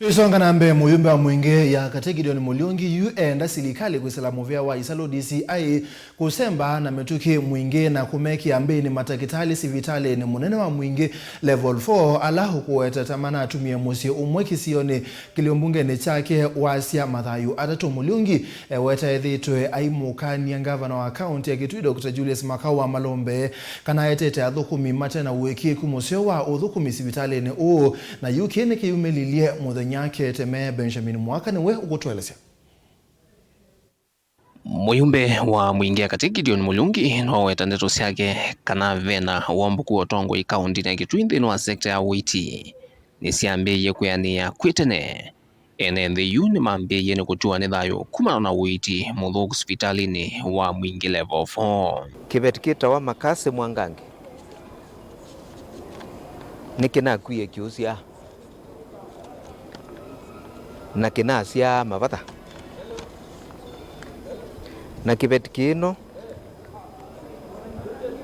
Tuisonga na mbe Muyumbe wa Mwingi ya Kati Gideon Mulyungi eenda silikali kwisila muvia wa isalu DCI kusemba na mituki Mwingi na kumekia mbini Matakitali sivitalini munene wa Mwingi Level 4 ala ukuweta tamana atumie musyi umwe kilioni umbunge ni kyake uyasya mathayu atatu Mulyungi eweta ethiitwe aimukan'ya gavana wa county ya Kitui Dr Julius Malombe kana etete athukumi matena uweki musyi wa uthukumi sivitalini na yukini kiyumelilie nyake teme Benjamin mwaka niwe ukutwelesya. Muyumbe wa Mwingi Kati Gideon Mulyungi no weta ndeto syake kana vena wambuku otongo ikaunti na Kitui nthini wa sekta ya uiti nisiambiye kuyania kwitene ene nthiyu ni mambiye ni kutua ni thayu kumana na uiti muthuku sivitalini wa Mwingi Level 4 kibetikita wa makase mwangangi nikina kuye kiusya na kinasya mavata na kibetikino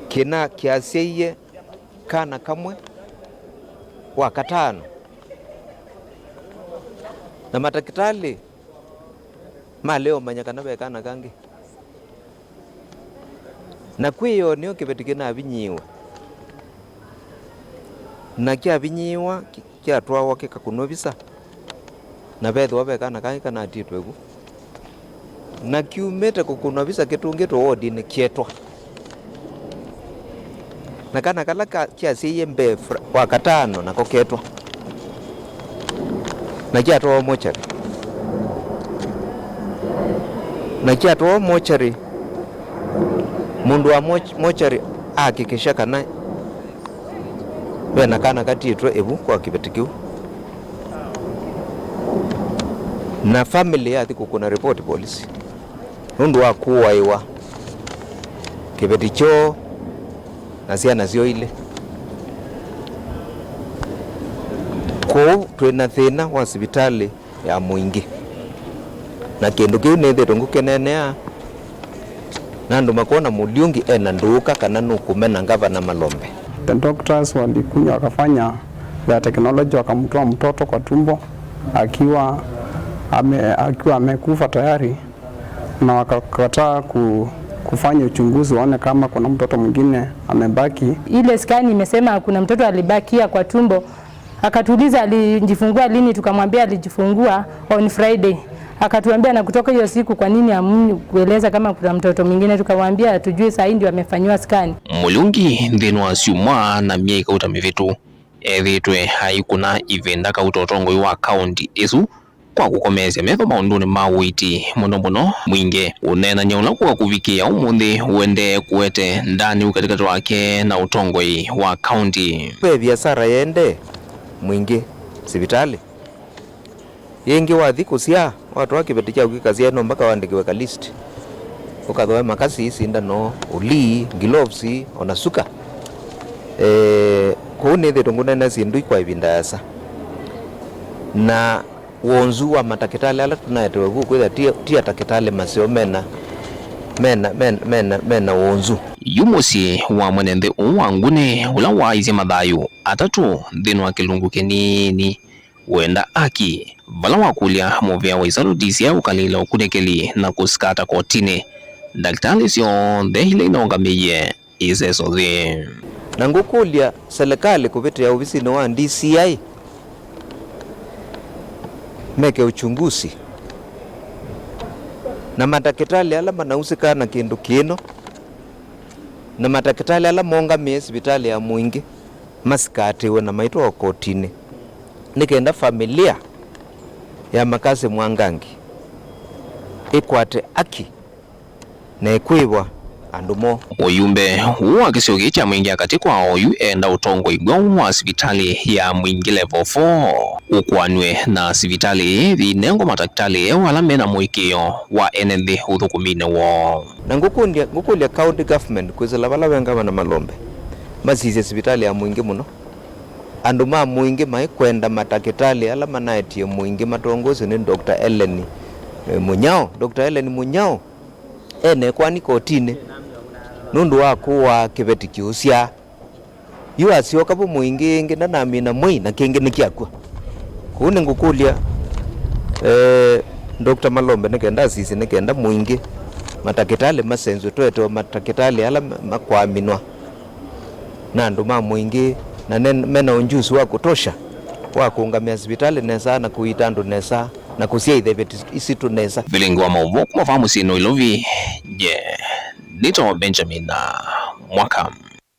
kina kiasye kana kamwe wa katano na Matakitali maleo manyakana bekana kangi na kwiyo niyo kibetikina abinyiwa na kia binyiwa kia twawa kikakunovisa na betho bekana kangi kana atitwe ku na kiumete kukunovisa kitungito wodi ni kietwa na kana kala kiasiye mbe wa katano na koketwa na kiatwa mochari na kiatwa mochari mundu wa mochari akikisha kana wena kana katitwe ebu kwa kibetikiu na family yati kukuna report police nundu wa kuwaiwa kibeticho na ciana cio ile ko twina thina wa sivitali ya Mwingi na kindu kiu ni thito ngukenenea na ndu makona Mulyungi ena nduka kana nukumena gavana Malombe. The doctors walikuja wakafanya ya technology wakamtoa mtoto kwa tumbo akiwa amekufa tayari na wakakataa kufanya uchunguzi waone kama kuna mtoto mwingine amebaki. Ile scan imesema kuna mtoto alibakia kwa tumbo. Akatuuliza alijifungua lini, tukamwambia alijifungua on Friday. Akatuambia na kutoka hiyo siku kwa nini kueleza kama kuna mtoto mwingine, tukamwambia tujue saa hii ndio amefanywa scan. Mulyungi nthini wa syumwa na mieka utamivitu ethiitwe haikuna ivenda kautotongo wa county isu kwa kukomesya metho maunduni ma uiti muno Mwingi unena nyaula kwa kuvikia umuthi uende kuwete ndani ukatikati wake na utongoi wa county pe biashara yende Mwingi sivitali yengi wathi kusya watu wakibetikia ukikazi eno mpaka waandikiwe ka list ukathoe makasi sindano uli gloves onasuka kuni thitu ngunene sindu kwa ivinda yasa na wonzu wa Matakitali ala tunaetewe kwitha tia Takitali masio mena wonzu musyi wa mwenende uwangune ula waizye mathayu atatu nthini wa kilungu kinini wenda aki vala wakulya muvia wa isalu DCI ukalila ukunekeli na kusikata kotini daktari sionthe ile inaongamiye iseso thi na ngukulya silikali kupitia ofisini wa DCI meke uchunguzi na Matakitali ala manahusika na kindu kino na Matakitali ala mongamie sivitali ya Mwingi masikatiwe na maitwa kotini nikenda familia ya makase mwangangi ikwate aki na ikwiwa andumo Muyumbe wa kisioki cha Mwingi Kati kwa oyu eenda utongo igwa wa sivitali ya Mwingi Level 4 ukwanwe na sivitali vinengo Matakitali wala mena mwikio wa enenthi uthukumine wo na ngukundia county government kwisila vala wenga na Malombe masisye sivitali ya Mwingi muno andu ma Mwingi Kwenda Matakitali ala manaetie Mwingi matongozi ni Dr Munyao ene kwani kotini nundu wa kuwa kibetikiusya yu asyoka bu Mwingi ngi na namina mwi na kingi nikiakwa kuni ngukulia Dr. Malombe nikenda sisi nikenda Mwingi Matakitali masenzo tweto Matakitali ala makwaminwa na nduma Mwingi na mena unjuzi wa kutosha wa kuungamia hospitali nesa na kuitandu nesa na kusia ithebeti isitu nesa vilingi wa mauvo kumafahamu sino ilovi nito Benjamin na Mwaka.